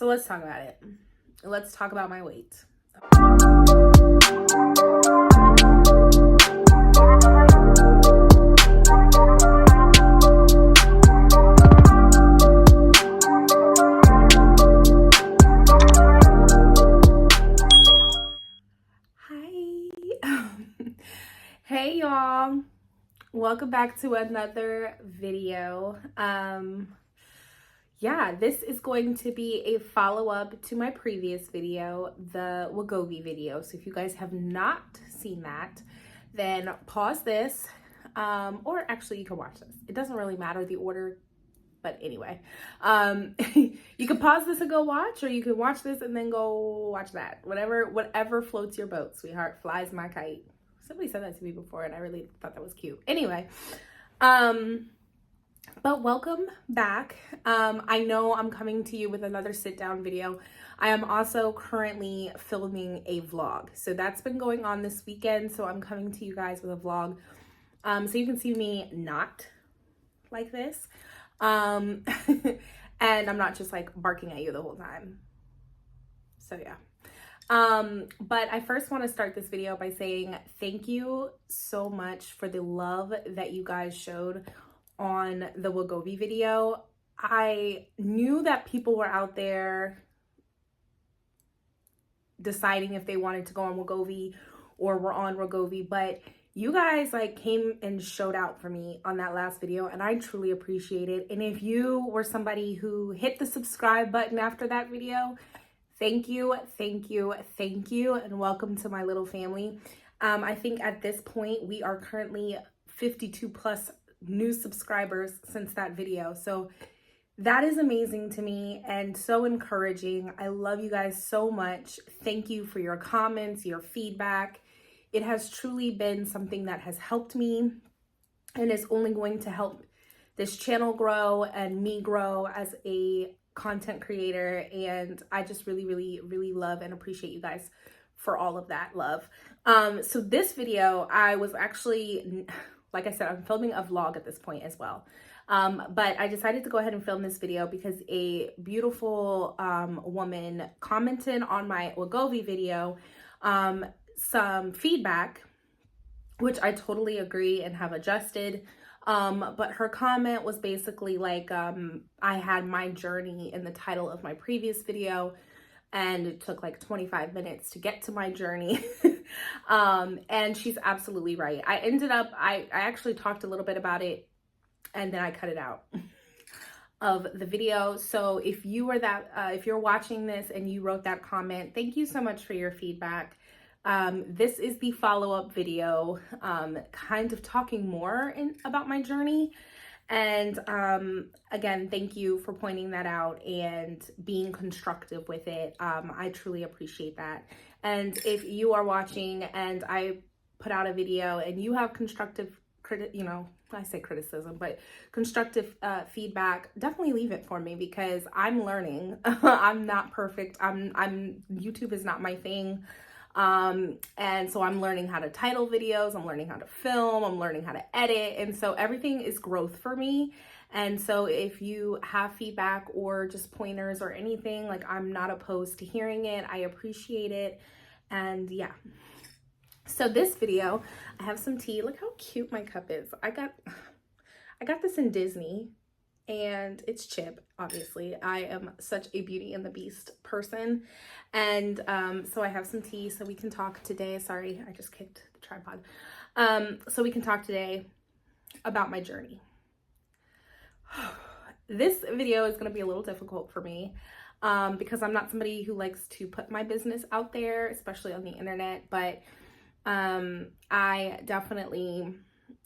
So let's talk about it. Let's talk about my weight. Hi. Hey y'all. Welcome back to another video. Yeah, this is going to be a follow-up to my previous video, the Wegovy video. So if you guys have not seen that, then pause this, or actually you can watch this. It doesn't really matter the order, but anyway, you can pause this and go watch, or you can watch this and then go watch that. Whatever floats your boat, sweetheart. Flies my kite. Somebody said that to me before and I really thought that was cute. Anyway, but welcome back. I know I'm coming to you with another sit down video. I am also currently filming a vlog. So that's been going on this weekend. So I'm coming to you guys with a vlog. So you can see me not like this. And I'm not just like barking at you the whole time. So yeah. But I first want to start this video by saying thank you so much for the love that you guys showed on the Wegovy video. I knew that people were out there deciding if they wanted to go on Wegovy or were on Wegovy, but you guys like came and showed out for me on that last video, and I truly appreciate it. And if you were somebody who hit the subscribe button after that video, thank you, thank you, thank you, and welcome to my little family. I think at this point we are currently 52 plus new subscribers since that video. So that is amazing to me and so encouraging. I love you guys so much. Thank you for your comments, your feedback. It has truly been something that has helped me and is only going to help this channel grow and me grow as a content creator. And I just really love and appreciate you guys for all of that love. So this video, I was actually, like I said, I'm filming a vlog at this point as well. But I decided to go ahead and film this video because a beautiful woman commented on my Wegovy video some feedback, which I totally agree and have adjusted. But her comment was basically like, I had my journey in the title of my previous video, and it took like 25 minutes to get to my journey. And she's absolutely right. I actually talked a little bit about it and then I cut it out of the video. So if you were if you're watching this and you wrote that comment, thank you so much for your feedback. This is the follow-up video, kind of talking more about my journey. And again, thank you for pointing that out and being constructive with it. I truly appreciate that. And if you are watching and I put out a video and you have constructive I say criticism, but constructive feedback, definitely leave it for me because I'm learning. I'm not perfect. YouTube is not my thing. And so I'm learning how to title videos, I'm learning how to film, I'm learning how to edit. And so everything is growth for me. And so if you have feedback or just pointers or anything, like I'm not opposed to hearing it. I appreciate it. And yeah. So this video, I have some tea. Look how cute my cup is. I got this in Disney. And it's Chip, obviously. I am such a Beauty and the Beast person. And so I have some tea so we can talk today. Sorry, I just kicked the tripod. So we can talk today about my journey. This video is going to be a little difficult for me because I'm not somebody who likes to put my business out there, especially on the internet. But I definitely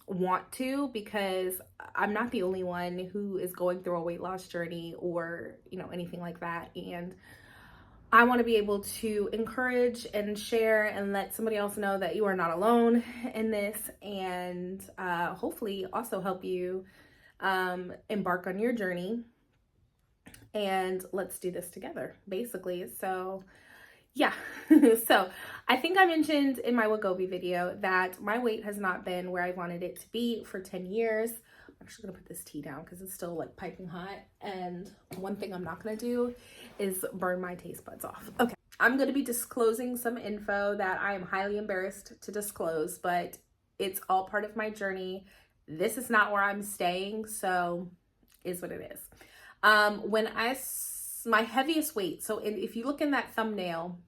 want to, because I'm not the only one who is going through a weight loss journey or anything like that, and I want to be able to encourage and share and let somebody else know that you are not alone in this, and hopefully also help you embark on your journey, and let's do this together basically. So yeah. So I think I mentioned in my Wegovy video that my weight has not been where I wanted it to be for 10 years. My actually gonna put this tea down because it's still like piping hot. And one thing I'm not gonna do is burn my taste buds off. Okay, I'm gonna be disclosing some info that I am highly embarrassed to disclose, but it's all part of my journey. This is not where I'm staying, so is what it is. When my heaviest weight, so if you look in that thumbnail,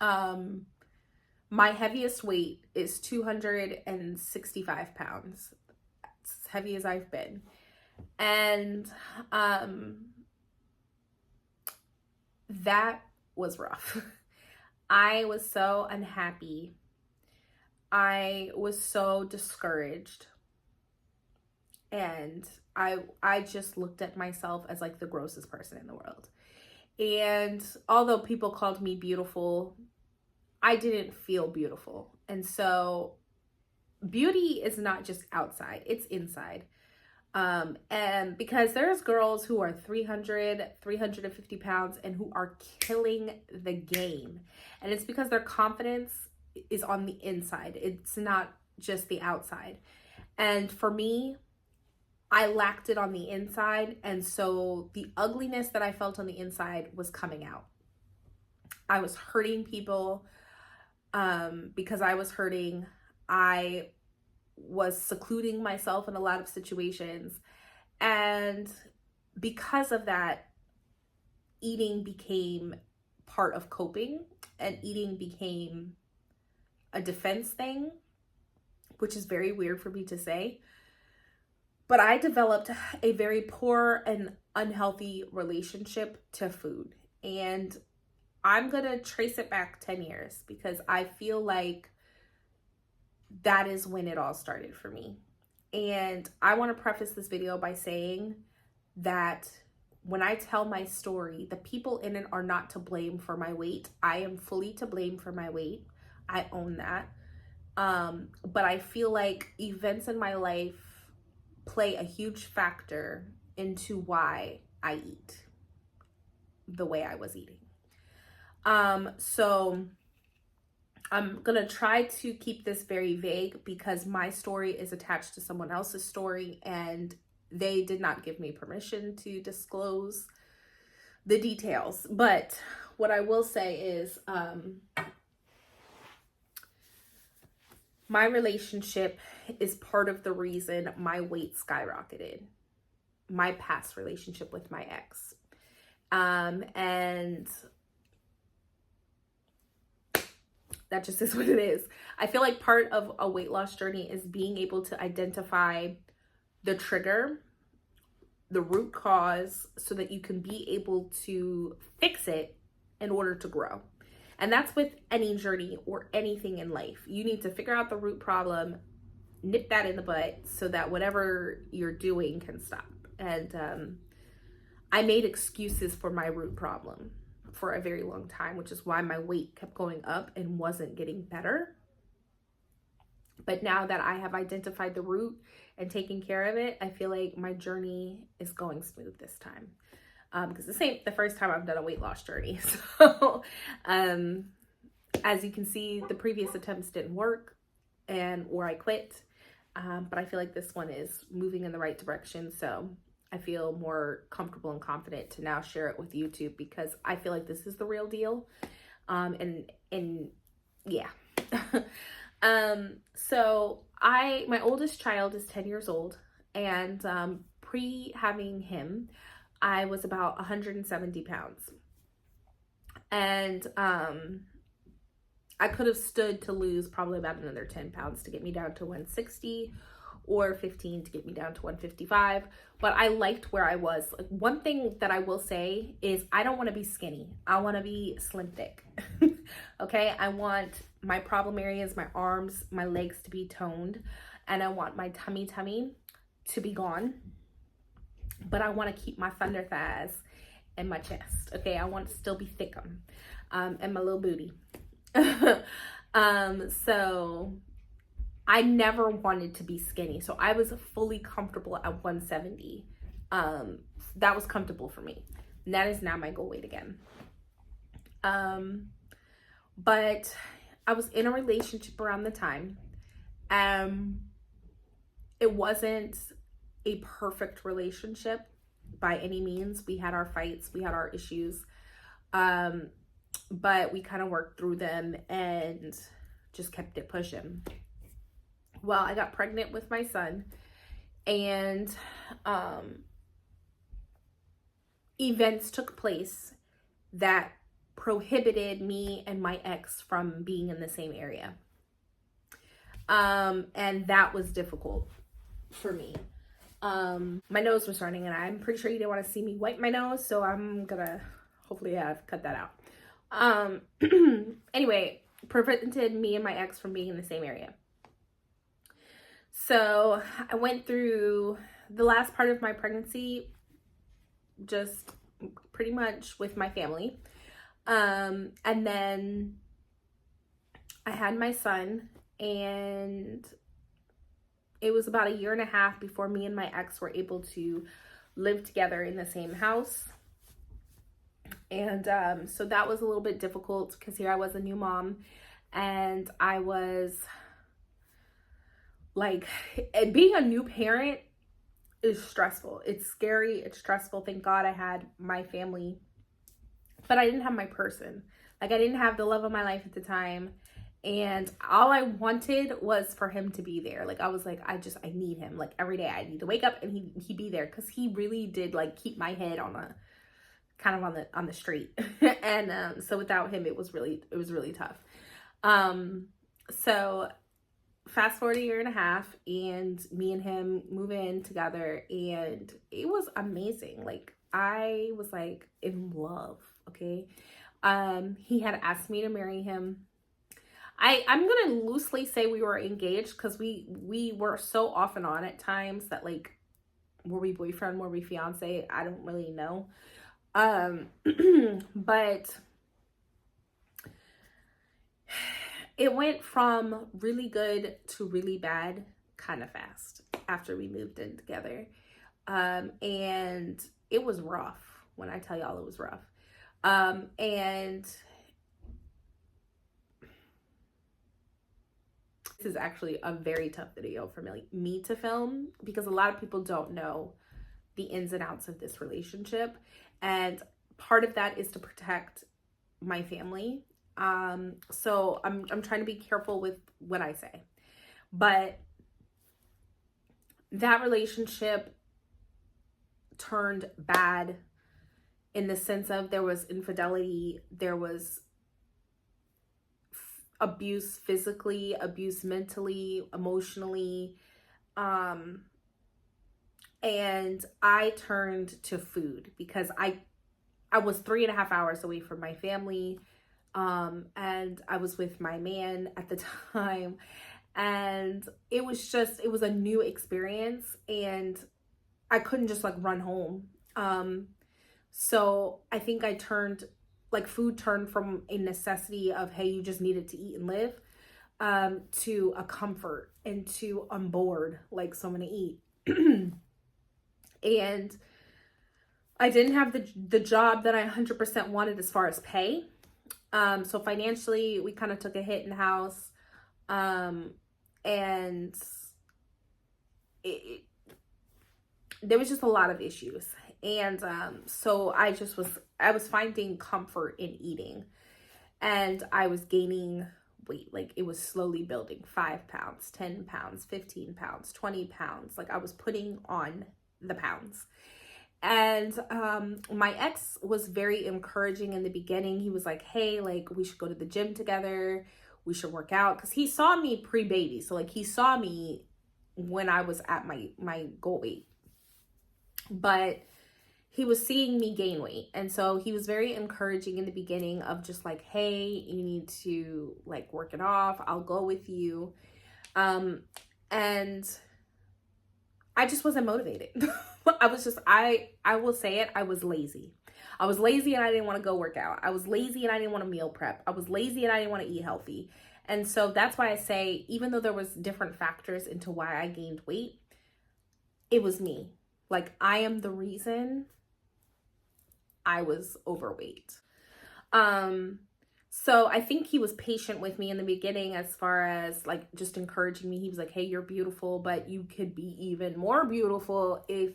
my heaviest weight is 265 pounds. That's as heavy as I've been. And that was rough. I was so unhappy. I was so discouraged. And I just looked at myself as like the grossest person in the world. And although people called me beautiful, I didn't feel beautiful. And so beauty is not just outside, it's inside. And because there's girls who are 300, 350 pounds and who are killing the game. And it's because their confidence is on the inside. It's not just the outside. And for me, I lacked it on the inside. And so the ugliness that I felt on the inside was coming out. I was hurting people because I was hurting. I was secluding myself in a lot of situations. And because of that, eating became part of coping, and eating became a defense thing, which is very weird for me to say. But I developed a very poor and unhealthy relationship to food. And I'm going to trace it back 10 years because I feel like that is when it all started for me. And I want to preface this video by saying that when I tell my story, the people in it are not to blame for my weight. I am fully to blame for my weight. I own that. But I feel like events in my life play a huge factor into why I eat the way I was eating. So I'm going to try to keep this very vague because my story is attached to someone else's story and they did not give me permission to disclose the details. But what I will say is my relationship is part of the reason my weight skyrocketed. My past relationship with my ex. And that just is what it is. I feel like part of a weight loss journey is being able to identify the trigger, the root cause, so that you can be able to fix it in order to grow. And that's with any journey or anything in life. You need to figure out the root problem, nip that in the butt so that whatever you're doing can stop. And I made excuses for my root problem for a very long time, which is why my weight kept going up and wasn't getting better. But now that I have identified the root and taken care of it, I feel like my journey is going smooth this time. Because this ain't the first time I've done a weight loss journey. So as you can see, the previous attempts didn't work or I quit. But I feel like this one is moving in the right direction. So I feel more comfortable and confident to now share it with YouTube because I feel like this is the real deal. And yeah. So my oldest child is 10 years old, and pre having him, I was about 170 pounds. And I could have stood to lose probably about another 10 pounds to get me down to 160 or 15 to get me down to 155. But I liked where I was. Like, one thing that I will say is I don't want to be skinny. I want to be slim thick. Okay? I want my problem areas, my arms, my legs to be toned. And I want my tummy to be gone. But I want to keep my thunder thighs and my chest. Okay? I want to still be thickum. And my little booty. So I never wanted to be skinny. So I was fully comfortable at 170. That was comfortable for me. And that is now my goal weight again. But I was in a relationship around the time. It wasn't a perfect relationship by any means. We had our fights, we had our issues, but we kind of worked through them and just kept it pushing. Well, I got pregnant with my son, and events took place that prohibited me and my ex from being in the same area. And that was difficult for me. My nose was running, and I'm pretty sure you didn't want to see me wipe my nose, so I'm gonna hopefully I've cut that out. Anyway, prevented me and my ex from being in the same area. So I went through the last part of my pregnancy just pretty much with my family. And then I had my son, and it was about 1.5 years before me and my ex were able to live together in the same house. And so that was a little bit difficult because here I was a new mom, and I was like, being a new parent is stressful. It's scary. It's stressful. Thank God I had my family, but I didn't have my person. Like, I didn't have the love of my life at the time. And all I wanted was for him to be there. Like, I was like, I need him. Like, every day I need to wake up and he be there. Cause he really did like keep my head on a kind of on the street. And, so without him, it was really tough. So fast forward 1.5 years, and me and him move in together, and it was amazing. Like, I was like in love. Okay. He had asked me to marry him. I'm gonna loosely say we were engaged because we were so off and on at times that, like, were we boyfriend, were we fiance? I don't really know. But it went from really good to really bad kind of fast after we moved in together. And it was rough. When I tell y'all, it was rough. And this is actually a very tough video for me to film, because a lot of people don't know the ins and outs of this relationship. And part of that is to protect my family. So I'm trying to be careful with what I say. But that relationship turned bad in the sense of there was infidelity, there was abuse physically, abuse mentally, emotionally, and I turned to food because I was 3.5 hours away from my family, and I was with my man at the time, and it was a new experience, and I couldn't just like run home. So I think food turned from a necessity of, hey, you just needed to eat and live, to a comfort, and to I'm bored, like, so I'm gonna eat. And I didn't have the job that I 100% wanted as far as pay. So financially, we kind of took a hit in the house. And there was just a lot of issues. And so I was finding comfort in eating, and I was gaining weight. Like, it was slowly building, 5 pounds, 10 pounds, 15 pounds, 20 pounds. Like, I was putting on the pounds. And my ex was very encouraging in the beginning. He was like, hey, like, we should go to the gym together. We should work out. Because he saw me pre-baby. So, like, he saw me when I was at my goal weight. But he was seeing me gain weight. And so he was very encouraging in the beginning of just like, hey, you need to like work it off. I'll go with you. And I just wasn't motivated. I will say it, I was lazy. I was lazy and I didn't want to go work out. I was lazy and I didn't want to meal prep. I was lazy and I didn't want to eat healthy. And so that's why I say, even though there was different factors into why I gained weight, it was me. Like, I am the reason I was overweight. So I think he was patient with me in the beginning as far as like just encouraging me. He was like, hey, you're beautiful, but you could be even more beautiful if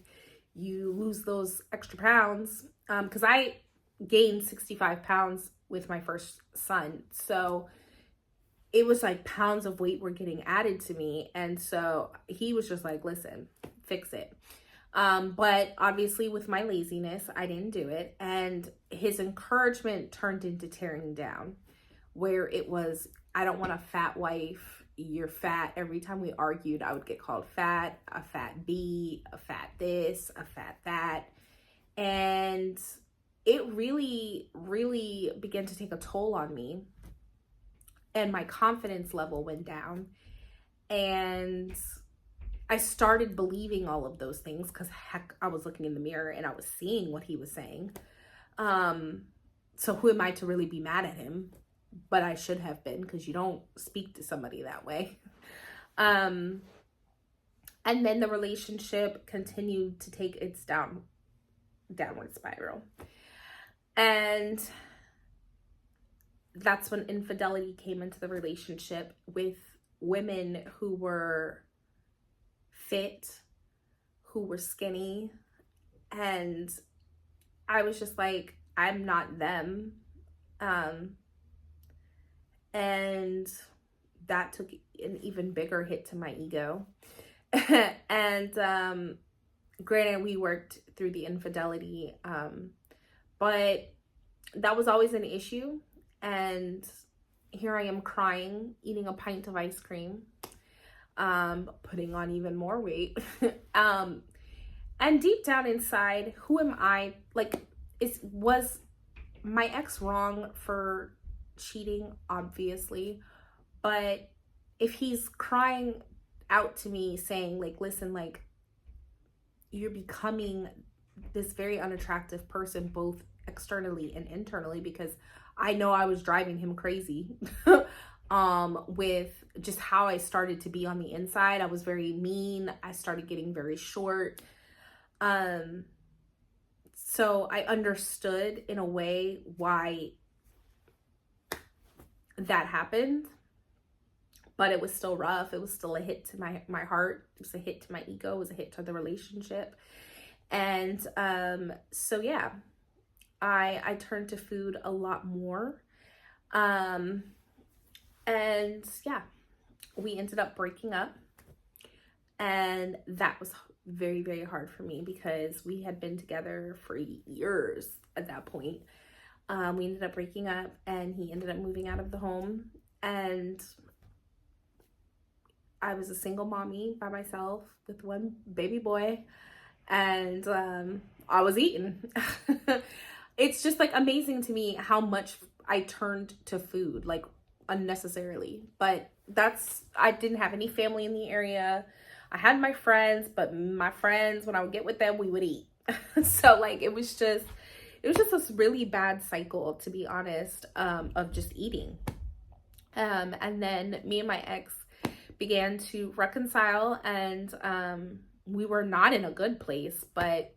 you lose those extra pounds. Because I gained 65 pounds with my first son. So it was like pounds of weight were getting added to me. And so he was just like, listen, fix it. But obviously with my laziness, I didn't do it. And his encouragement turned into tearing down, where it was, I don't want a fat wife. You're fat. Every time we argued, I would get called fat, a fat B, a fat this, a fat that. And it really, really began to take a toll on me. And my confidence level went down. And I started believing all of those things because heck, I was looking in the mirror and I was seeing what he was saying. So who am I to really be mad at him? But I should have been, because you don't speak to somebody that way. And then the relationship continued to take its downward spiral. And that's when infidelity came into the relationship with women who were fit, who were skinny. And I was just like, I'm not them. And that took an even bigger hit to my ego. And granted, we worked through the infidelity, but that was always an issue. And here I am crying, eating a pint of ice cream, putting on even more weight. And deep down inside, who am I? Like, was my ex wrong for cheating? Obviously. But if he's crying out to me saying like, listen, like, you're becoming this very unattractive person, both externally and internally, because I know I was driving him crazy with just how I started to be on the inside. I was very mean. I started getting very short. So I understood in a way why that happened, but it was still rough. It was still a hit to my heart. It was a hit to my ego. It was a hit to the relationship. And so yeah, I turned to food a lot more. And yeah, we ended up breaking up. And that was very, very hard for me because we had been together for years at that point. We ended up breaking up and he ended up moving out of the home. And I was a single mommy by myself with one baby boy. And I was eating. It's just like amazing to me how much I turned to food, like unnecessarily. But I didn't have any family in the area. I had my friends, but my friends, when I would get with them, we would eat. So like it was just this really bad cycle, to be honest, of just eating. And then me and my ex began to reconcile, and we were not in a good place, but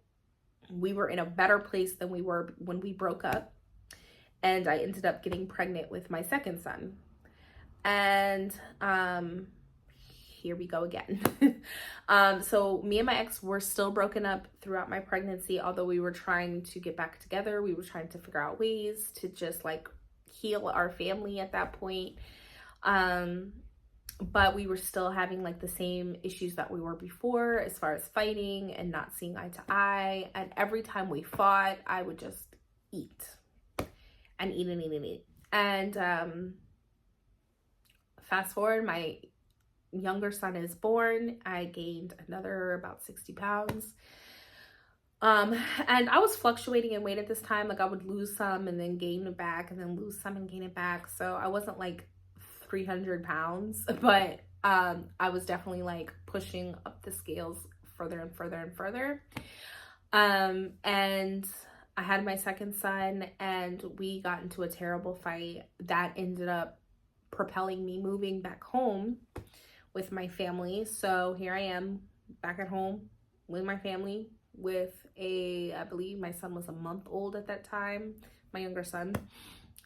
we were in a better place than we were when we broke up. And I ended up getting pregnant with my second son. And here we go again. So me and my ex were still broken up throughout my pregnancy, although we were trying to get back together. We were trying to figure out ways to just like heal our family at that point. But we were still having like the same issues that we were before, as far as fighting and not seeing eye to eye. And every time we fought, I would just eat and eat and eat and eat. And fast forward, my younger son is born. I gained another about 60 pounds. And I was fluctuating in weight at this time. Like I would lose some and then gain it back, and then lose some and gain it back. So I wasn't like 300 pounds, but I was definitely like pushing up the scales further and further and further. And I had my second son, and we got into a terrible fight that ended up propelling me moving back home with my family. So here I am back at home with my family with I believe my son was a month old at that time, my younger son.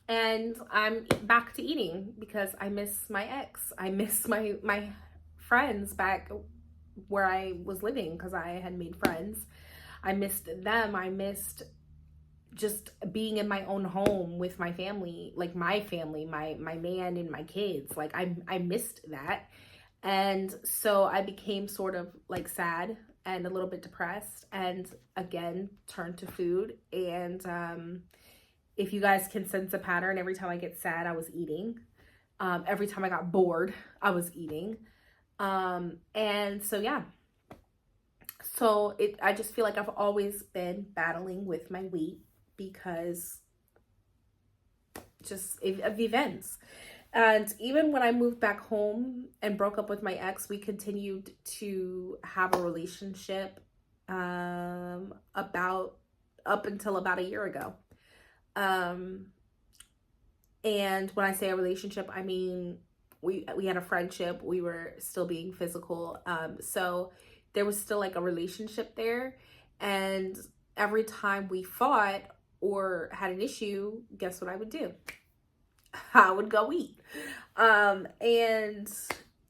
and I'm back to eating because I miss my ex. I miss my friends back where I was living because I had made friends. I missed them. I missed just being in my own home with my family, like my family, my man and my kids. Like I missed that. And so I became sort of like sad and a little bit depressed, and again turned to food. And if you guys can sense a pattern, every time I get sad, I was eating. Every time I got bored, I was eating. And so, yeah. So I just feel like I've always been battling with my weight because just of events. And even when I moved back home and broke up with my ex, we continued to have a relationship about up until about a year ago. And when I say a relationship, I mean we had a friendship. We were still being physical. So there was still like a relationship there. And every time we fought or had an issue, guess what I would do? I would go eat. And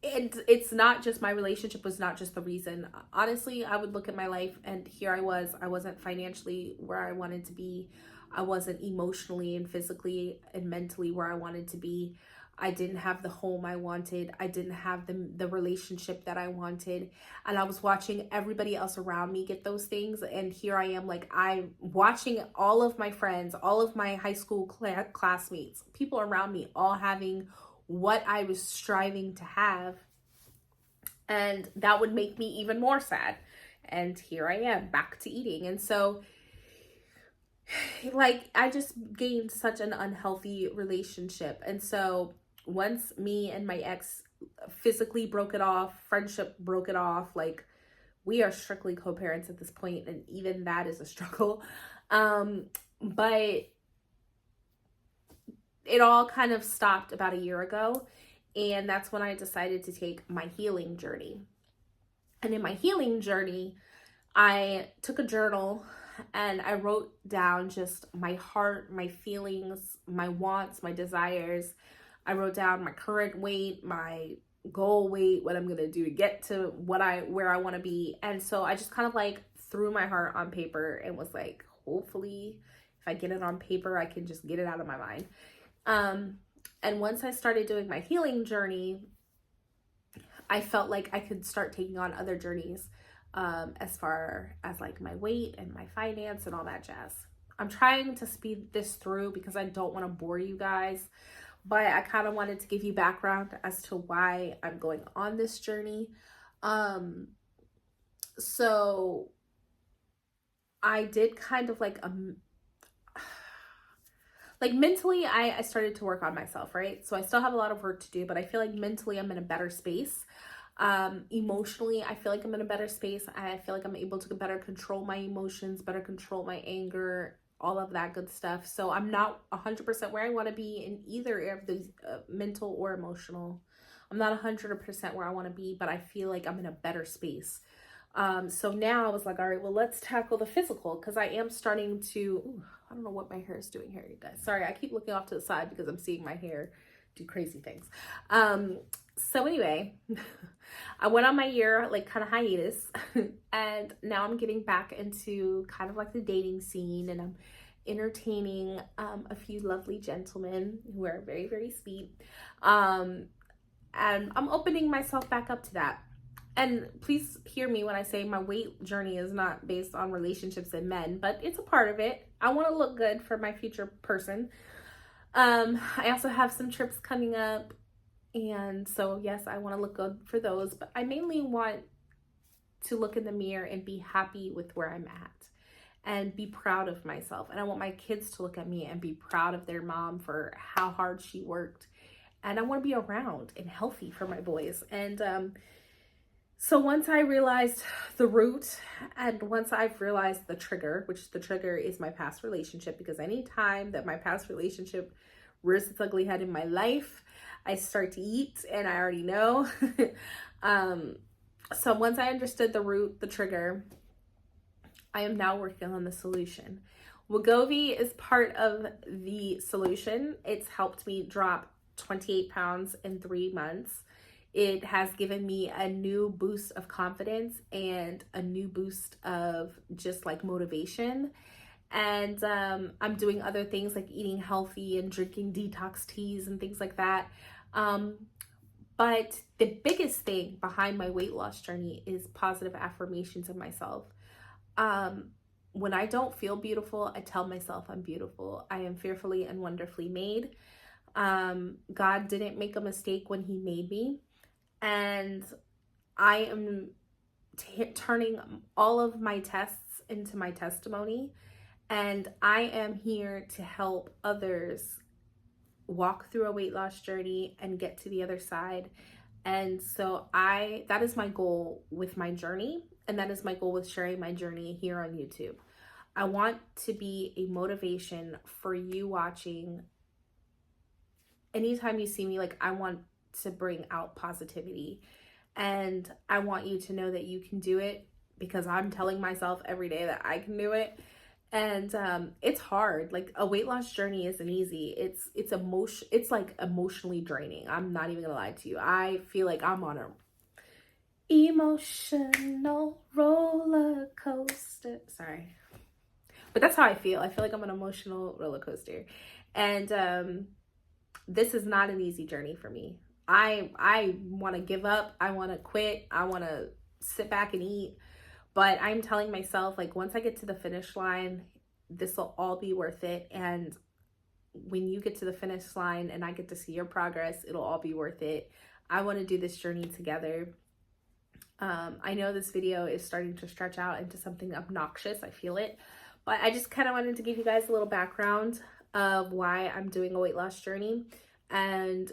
it's not just, my relationship was not just the reason. Honestly, I would look at my life and here I wasn't financially where I wanted to be. I wasn't emotionally and physically and mentally where I wanted to be. I didn't have the home I wanted. I didn't have the relationship that I wanted. And I was watching everybody else around me get those things. And here I am, like, I'm watching all of my friends, all of my high school classmates, people around me, all having what I was striving to have. And that would make me even more sad. And here I am, back to eating. And so, like, I just gained such an unhealthy relationship. And so once me and my ex physically broke it off, friendship broke it off, like, we are strictly co-parents at this point, and even that is a struggle. But it all kind of stopped about a year ago, and that's when I decided to take my healing journey. And in my healing journey, I took a journal and I wrote down just my heart, my feelings, my wants, my desires. I wrote down my current weight, my goal weight, what I'm going to do to get to where I want to be. And so I just kind of like threw my heart on paper and was like, hopefully if I get it on paper, I can just get it out of my mind. And once I started doing my healing journey, I felt like I could start taking on other journeys, as far as like my weight and my finance and all that jazz. I'm trying to speed this through because I don't want to bore you guys, but I kind of wanted to give you background as to why I'm going on this journey. So I did kind of like mentally, I started to work on myself, right? So I still have a lot of work to do, but I feel like mentally I'm in a better space. Emotionally, I feel like I'm in a better space. I feel like I'm able to better control my emotions, better control my anger, all of that good stuff. So I'm not 100% where I want to be in either of these, mental or emotional. I'm not 100% where I want to be, but I feel like I'm in a better space. So now I was like, all right, well, let's tackle the physical, because I am starting to, I don't know what my hair is doing here, you guys. Sorry, I keep looking off to the side because I'm seeing my hair do crazy things. So anyway, I went on my year, like, kind of hiatus, and now I'm getting back into kind of like the dating scene, and I'm entertaining a few lovely gentlemen who are very, very sweet. And I'm opening myself back up to that. And please hear me when I say my weight journey is not based on relationships and men, but it's a part of it. I want to look good for my future person. I also have some trips coming up. And so, yes, I want to look good for those, but I mainly want to look in the mirror and be happy with where I'm at and be proud of myself. And I want my kids to look at me and be proud of their mom for how hard she worked. And I want to be around and healthy for my boys. And, so once I realized the root, and once I've realized the trigger, which the trigger is my past relationship, because any time that my past relationship rears its ugly head in my life, I start to eat, and I already know. So once I understood the root, the trigger, I am now working on the solution, Wegovy is part of the solution. It's helped me drop 28 pounds in 3 months. It has given me a new boost of confidence and a new boost of just like motivation. And I'm doing other things like eating healthy and drinking detox teas and things like that. But the biggest thing behind my weight loss journey is positive affirmations of myself. When I don't feel beautiful, I tell myself I'm beautiful. I am fearfully and wonderfully made. God didn't make a mistake when he made me. And I am turning all of my tests into my testimony. And I am here to help others walk through a weight loss journey and get to the other side. And so that is my goal with my journey. And that is my goal with sharing my journey here on YouTube. I want to be a motivation for you watching. Anytime you see me, like, I want to bring out positivity. And I want you to know that you can do it, because I'm telling myself every day that I can do it. And it's hard. Like, a weight loss journey isn't easy. It's like emotionally draining. I'm not even gonna lie to you. I feel like I'm on a emotional roller coaster. Sorry. But that's how I feel. I feel like I'm an emotional roller coaster. And this is not an easy journey for me. I want to give up. I want to quit. I want to sit back and eat. But I'm telling myself, like, once I get to the finish line, this will all be worth it. And when you get to the finish line and I get to see your progress, it'll all be worth it. I want to do this journey together. I know this video is starting to stretch out into something obnoxious. I feel it. But I just kind of wanted to give you guys a little background of why I'm doing a weight loss journey and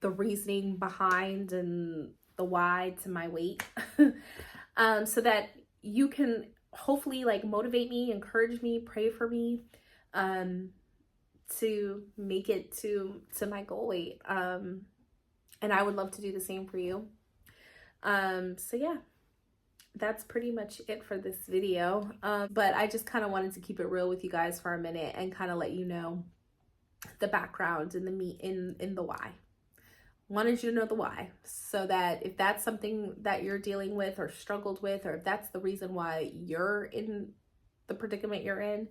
the reasoning behind and the why to my weight. So that you can hopefully, like, motivate me, encourage me, pray for me, to make it to my goal weight. And I would love to do the same for you. So yeah, that's pretty much it for this video. But I just kind of wanted to keep it real with you guys for a minute and kind of let you know the background and the meat in the why. Wanted you to know the why, so that if that's something that you're dealing with or struggled with, or if that's the reason why you're in the predicament you're in,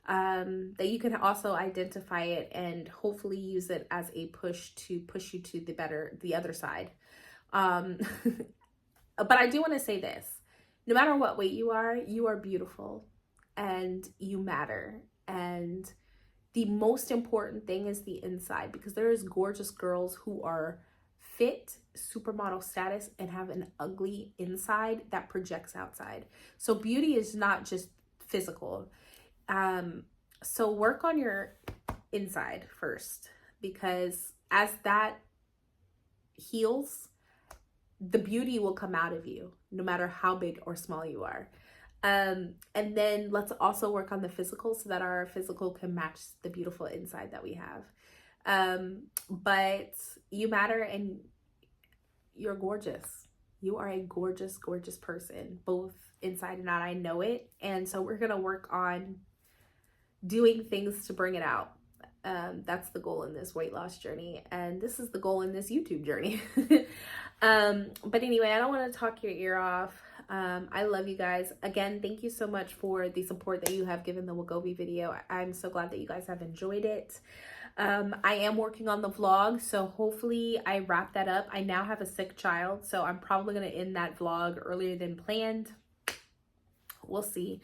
that you can also identify it and hopefully use it as a push you to the other side. But I do want to say this: no matter what weight you are beautiful and you matter. And the most important thing is the inside, because there is gorgeous girls who are fit, supermodel status, and have an ugly inside that projects outside. So beauty is not just physical. So work on your inside first, because as that heals, the beauty will come out of you, no matter how big or small you are. And then let's also work on the physical, so that our physical can match the beautiful inside that we have. But you matter, and you're gorgeous. You are a gorgeous, gorgeous person, both inside and out. I know it. And so we're going to work on doing things to bring it out. That's the goal in this weight loss journey. And this is the goal in this YouTube journey. But anyway, I don't want to talk your ear off. I love you guys. Again, thank you so much for the support that you have given the Wegovy video. I'm so glad that you guys have enjoyed it. I am working on the vlog, so hopefully I wrap that up. I now have a sick child, so I'm probably going to end that vlog earlier than planned. We'll see.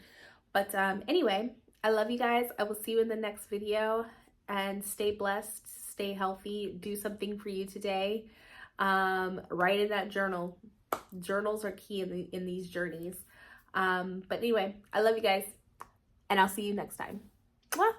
But anyway, I love you guys. I will see you in the next video, and stay blessed, stay healthy, do something for you today. Write in that journal. Journals are key in these journeys. But anyway, I love you guys, and I'll see you next time. Muah.